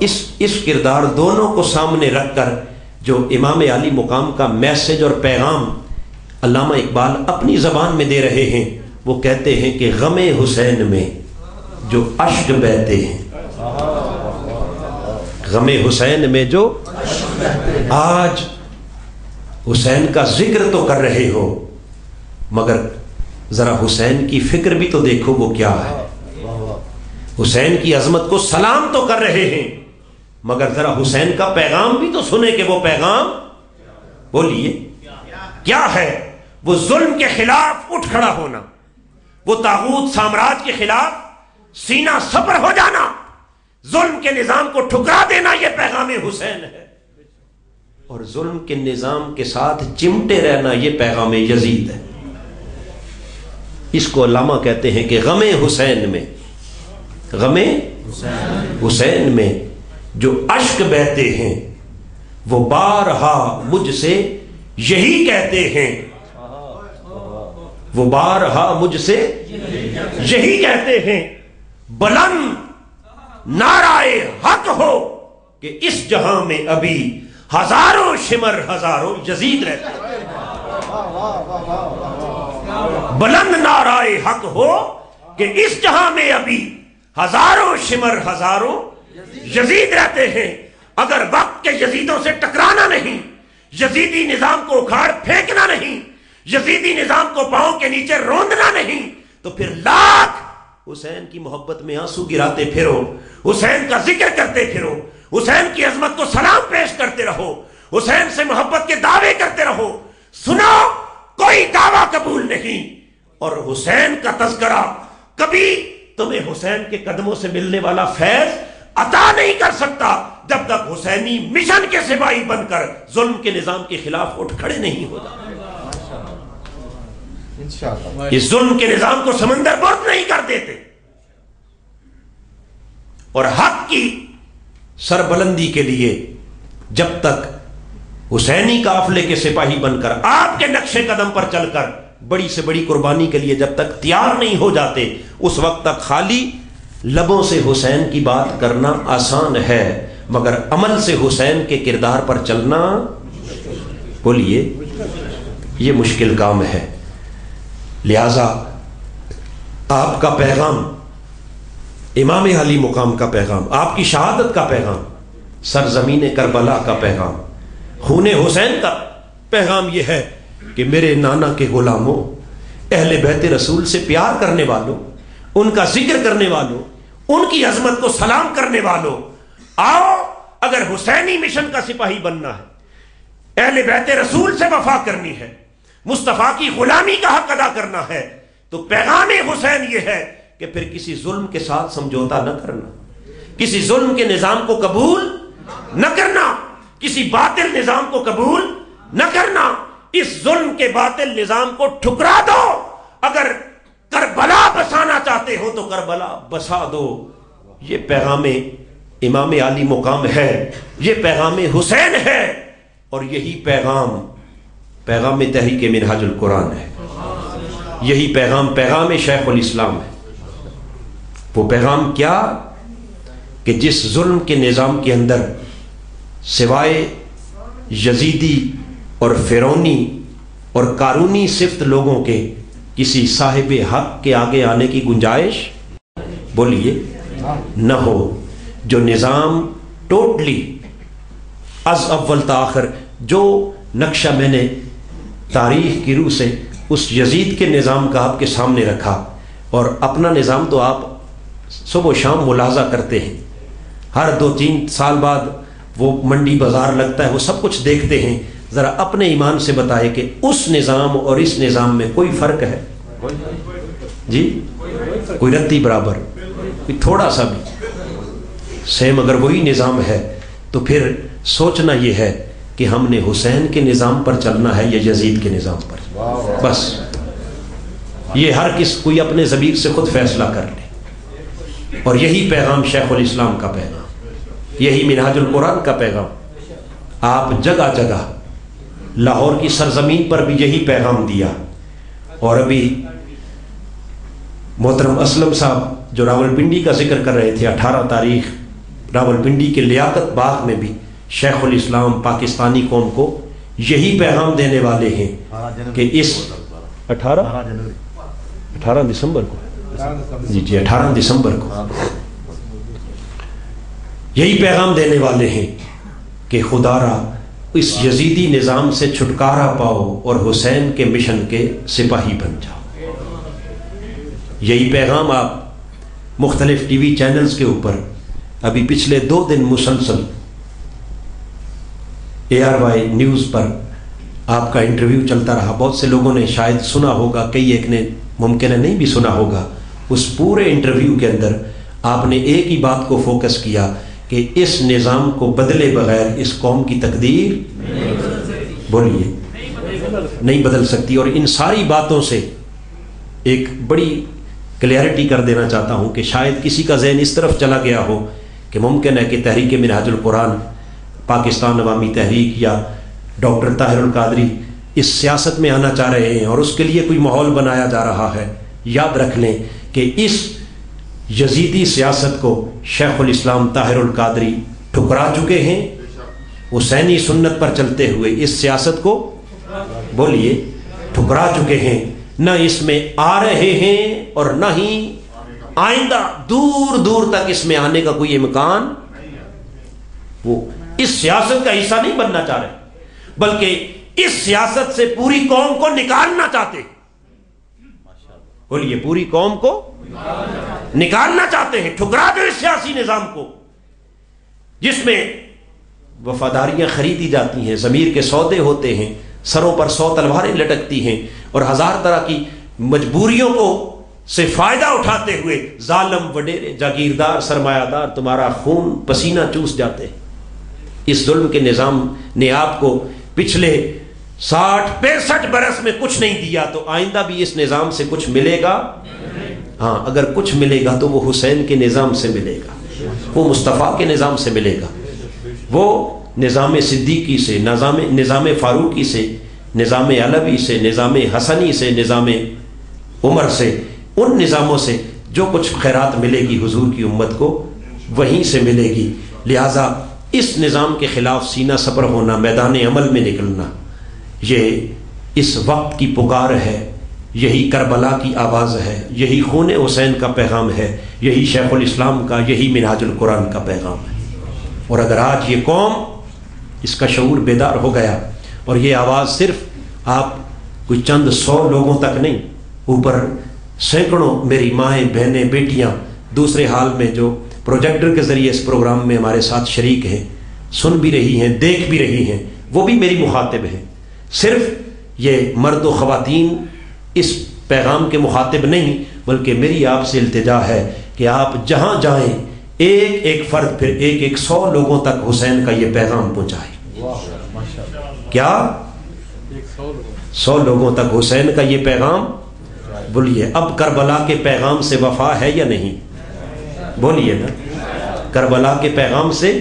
اس کردار دونوں کو سامنے رکھ کر جو امام عالی مقام کا میسج اور پیغام علامہ اقبال اپنی زبان میں دے رہے ہیں، وہ کہتے ہیں کہ غم حسین میں جو اشک بہتے ہیں، غم حسین میں جو آج حسین کا ذکر تو کر رہے ہو مگر ذرا حسین کی فکر بھی تو دیکھو وہ کیا ہے، حسین کی عظمت کو سلام تو کر رہے ہیں مگر ذرا حسین کا پیغام بھی تو سنیں کہ وہ پیغام بولیے کیا ہے۔ وہ ظلم کے خلاف اٹھ کھڑا ہونا، وہ طاغوت سامراج کے خلاف سینہ سپر ہو جانا، ظلم کے نظام کو ٹھکرا دینا، یہ پیغام حسین ہے، اور ظلم کے نظام کے ساتھ چمٹے رہنا یہ پیغام یزید ہے۔ اس کو علامہ کہتے ہیں کہ غم حسین میں، غم حسین میں جو اشک بہتے ہیں وہ بارہا مجھ سے یہی کہتے ہیں، وہ بارہا مجھ سے یہی کہتے ہیں، بلند نعرہ حق ہو کہ اس جہاں میں ابھی ہزاروں شمر ہزاروں یزید رہتے ہیں، بلند نعرہ حق ہو کہ اس جہاں میں ابھی ہزاروں شمر ہزاروں یزید رہتے ہیں۔ اگر وقت کے یزیدوں سے ٹکرانا نہیں، یزیدی نظام کو اکھاڑ پھینکنا نہیں، یزیدی نظام کو پاؤں کے نیچے روندنا نہیں، تو پھر لاکھ حسین کی محبت میں آنسو گراتے پھرو، حسین کا ذکر کرتے پھرو، حسین کی عظمت کو سلام پیش کرتے رہو، حسین سے محبت کے دعوے کرتے رہو، سنو کوئی دعویٰ قبول نہیں، اور حسین کا تذکرہ کبھی تمہیں حسین کے قدموں سے ملنے والا فیض عطا نہیں کر سکتا جب تک حسینی مشن کے سپاہی بن کر ظلم کے نظام کے خلاف اٹھ کھڑے نہیں ہو جاتے۔ اس ظلم کے نظام کو سمندر برد نہیں کر دیتے، اور حق کی سربلندی کے لیے جب تک حسینی قافلے کے سپاہی بن کر آپ کے نقش قدم پر چل کر بڑی سے بڑی قربانی کے لیے جب تک تیار نہیں ہو جاتے، اس وقت تک خالی لبوں سے حسین کی بات کرنا آسان ہے مگر عمل سے حسین کے کردار پر چلنا بولیے یہ مشکل کام ہے۔ لہذا آپ کا پیغام، امام علی مقام کا پیغام، آپ کی شہادت کا پیغام، سرزمین کربلا کا پیغام، خون حسین کا پیغام یہ ہے کہ میرے نانا کے غلاموں، اہل بیت رسول سے پیار کرنے والوں، ان کا ذکر کرنے والوں، ان کی عظمت کو سلام کرنے والوں، آؤ اگر حسینی مشن کا سپاہی بننا ہے، اہل بیت رسول سے وفا کرنی ہے، مصطفیٰ کی غلامی کا حق ادا کرنا ہے، تو پیغام حسین یہ ہے کہ پھر کسی ظلم کے ساتھ سمجھوتا نہ کرنا، کسی ظلم کے نظام کو قبول نہ کرنا، کسی باطل نظام کو قبول نہ کرنا، اس ظلم کے باطل نظام کو ٹھکرا دو، اگر کربلا بسانا چاہتے ہو تو کربلا بسا دو۔ یہ پیغام امام علی مقام ہے، یہ پیغام حسین ہے، اور یہی پیغام تحریک منہاج القرآن ہے، یہی پیغام شیخ الاسلام ہے۔ وہ پیغام کیا کہ جس ظلم کے نظام کے اندر سوائے یزیدی اور فرعونی اور قارونی صفت لوگوں کے کسی صاحب حق کے آگے آنے کی گنجائش بولیے نہ ہو، جو نظام ٹوٹلی از اول تا آخر، جو نقشہ میں نے تاریخ کی روح سے اس یزید کے نظام کا آپ کے سامنے رکھا، اور اپنا نظام تو آپ صبح و شام ملاحظہ کرتے ہیں، ہر 2-3 سال بعد وہ منڈی بازار لگتا ہے، وہ سب کچھ دیکھتے ہیں، ذرا اپنے ایمان سے بتائے کہ اس نظام اور اس نظام میں کوئی فرق ہے جی؟ کوئی رتی برابر، کوئی تھوڑا سا بھی سیم؟ اگر وہی نظام ہے تو پھر سوچنا یہ ہے کہ ہم نے حسین کے نظام پر چلنا ہے یا یزید کے نظام پر، بس یہ ہر کوئی اپنے ضمیر سے خود فیصلہ کر لے۔ اور یہی پیغام شیخ الاسلام کا پیغام، یہی منہاج القرآن کا پیغام، آپ جگہ جگہ لاہور کی سرزمین پر بھی یہی پیغام دیا، اور ابھی محترم اسلم صاحب جو راولپنڈی کا ذکر کر رہے تھے، 18 تاریخ راولپنڈی کے لیاقت باغ میں بھی شیخ الاسلام پاکستانی قوم کو یہی پیغام دینے والے ہیں کہ اس 18 دسمبر کو جی 18 دسمبر کو یہی پیغام دینے والے ہیں کہ خدا را اس یزیدی نظام سے چھٹکارا پاؤ اور حسین کے مشن کے سپاہی بن جاؤ. یہی پیغام آپ مختلف ٹی وی چینلز کے اوپر ابھی پچھلے 2 دن مسلسل ARY نیوز پر آپ کا انٹرویو چلتا رہا. بہت سے لوگوں نے شاید سنا ہوگا, کئی ایک نے ممکن ہے نہیں بھی سنا ہوگا. اس پورے انٹرویو کے اندر آپ نے ایک ہی بات کو فوکس کیا کہ اس نظام کو بدلے بغیر اس قوم کی تقدیر بولیے نہیں بدل سکتی. اور ان ساری باتوں سے ایک بڑی کلیئرٹی کر دینا چاہتا ہوں کہ شاید کسی کا ذہن اس طرف چلا گیا ہو کہ ممکن ہے کہ تحریک منہاج القرآن, پاکستان عوامی تحریک یا ڈاکٹر طاہر القادری اس سیاست میں آنا چاہ رہے ہیں اور اس کے لیے کوئی ماحول بنایا جا رہا ہے. یاد رکھ لیں کہ اس یزیدی سیاست کو شیخ الاسلام طاہر القادری ٹھکرا چکے ہیں. حسینی سنت پر چلتے ہوئے اس سیاست کو بولیے ٹھکرا چکے ہیں. نہ اس میں آ رہے ہیں اور نہ ہی آئندہ دور دور تک اس میں آنے کا کوئی امکان. وہ اس سیاست کا حصہ نہیں بننا چاہ رہے بلکہ اس سیاست سے پوری قوم کو نکالنا چاہتے. بولیے پوری قوم کو نکالنا چاہتے ہیں. ٹھکرا دو اس سیاسی نظام کو جس میں وفاداریاں خریدی جاتی ہیں, ضمیر کے سودے ہوتے ہیں, سروں پر 100 تلواریں لٹکتی ہیں اور 1000 طرح کی مجبوریوں کو سے فائدہ اٹھاتے ہوئے ظالم وڈیرے جاگیردار سرمایہ دار تمہارا خون پسینہ چوس جاتے ہیں. اس ظلم کے نظام نے آپ کو پچھلے 60-65 برس میں کچھ نہیں دیا تو آئندہ بھی اس نظام سے کچھ ملے گا. ہاں اگر کچھ ملے گا تو وہ حسین کے نظام سے ملے گا, وہ مصطفیٰ کے نظام سے ملے گا, وہ نظام صدیقی سے, نظام فاروقی سے, نظام علوی سے, نظام حسنی سے, نظام عمر سے, ان نظاموں سے جو کچھ خیرات ملے گی حضور کی امت کو وہیں سے ملے گی. لہٰذا اس نظام کے خلاف سینہ سپر ہونا, میدان عمل میں نکلنا, یہ اس وقت کی پکار ہے, یہی کربلا کی آواز ہے, یہی خون حسین کا پیغام ہے, یہی شیخ الاسلام کا, یہی منہاج القرآن کا پیغام ہے. اور اگر آج یہ قوم اس کا شعور بیدار ہو گیا اور یہ آواز صرف آپ کوئی چند 100 لوگوں تک نہیں, اوپر سینکڑوں میری مائیں بہنیں بیٹیاں دوسرے حال میں جو پروجیکٹر کے ذریعے اس پروگرام میں ہمارے ساتھ شریک ہیں, سن بھی رہی ہیں, دیکھ بھی رہی ہیں, وہ بھی میری مخاطب ہیں. صرف یہ مرد و خواتین اس پیغام کے مخاطب نہیں بلکہ میری آپ سے التجا ہے کہ آپ جہاں جائیں ایک ایک فرد پھر ایک 100 لوگوں تک حسین کا یہ پیغام پہنچائے. کیا 100 لوگوں تک حسین کا یہ پیغام. بولیے اب کربلا کے پیغام سے وفا ہے یا نہیں؟ بولیے نا, کربلا کے پیغام سے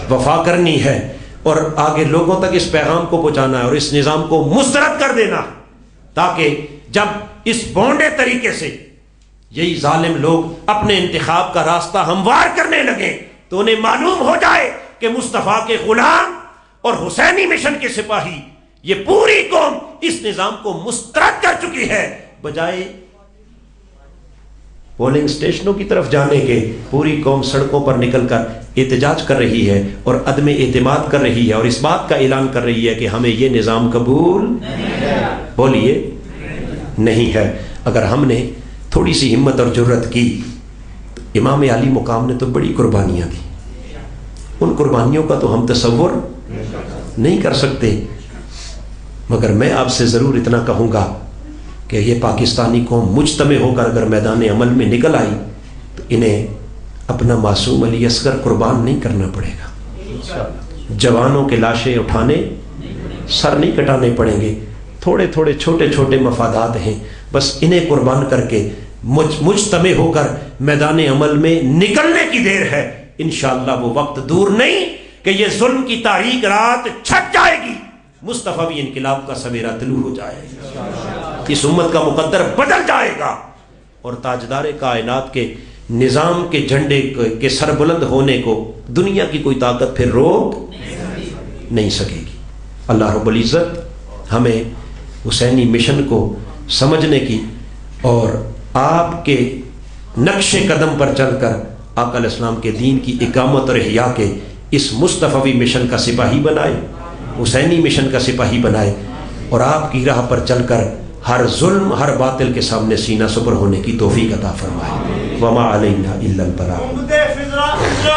وفا کرنی ہے اور آگے لوگوں تک اس پیغام کو پہنچانا ہے اور اس نظام کو مسترد کر دینا تاکہ جب اس بونڈے طریقے سے یہی ظالم لوگ اپنے انتخاب کا راستہ ہموار کرنے لگیں تو انہیں معلوم ہو جائے کہ مصطفیٰ کے غلام اور حسینی مشن کے سپاہی یہ پوری قوم اس نظام کو مسترد کر چکی ہے. بجائے پولنگ اسٹیشنوں کی طرف جانے کے پوری قوم سڑکوں پر نکل کر احتجاج کر رہی ہے اور عدم اعتماد کر رہی ہے اور اس بات کا اعلان کر رہی ہے کہ ہمیں یہ نظام قبول بولیے نہیں ہے. اگر ہم نے تھوڑی سی ہمت اور جرت کی تو امام علی مقام نے تو بڑی قربانیاں دی, ان قربانیوں کا تو ہم تصور نہیں کر سکتے. مگر میں آپ سے ضرور اتنا کہوں گا کہ یہ پاکستانی قوم مجتمع ہو کر اگر میدان عمل میں نکل آئی تو انہیں اپنا معصوم علی اصغر قربان نہیں کرنا پڑے گا. جوانوں کے لاشیں اٹھانے سر نہیں کٹانے پڑیں گے. تھوڑے تھوڑے چھوٹے چھوٹے مفادات ہیں, بس انہیں قربان کر کے مجتمع ہو کر میدان عمل میں نکلنے کی دیر ہے. انشاءاللہ وہ وقت دور نہیں کہ یہ ظلم کی تاریک رات چھٹ جائے گی, مصطفی انقلاب کا سویرا طلوع ہو جائے گا, اس امت کا مقدر بدل جائے گا اور تاجدار کائنات کے نظام کے جھنڈے کے سربلند ہونے کو دنیا کی کوئی طاقت پھر روک نہیں سکے گی۔ اللہ رب العزت ہمیں حسینی مشن کو سمجھنے کی اور آپ کے نقش قدم پر چل کر آقا علیہ السلام کے دین کی اقامت اور احیاء کے اس مصطفی مشن کا سپاہی بنائے، حسینی مشن کا سپاہی بنائے، اور آپ کی راہ پر چل کر ہر ظلم ہر باطل کے سامنے سینہ سپر ہونے کی توفیق عطا فرمائے۔ وما علینا الا البلاغ۔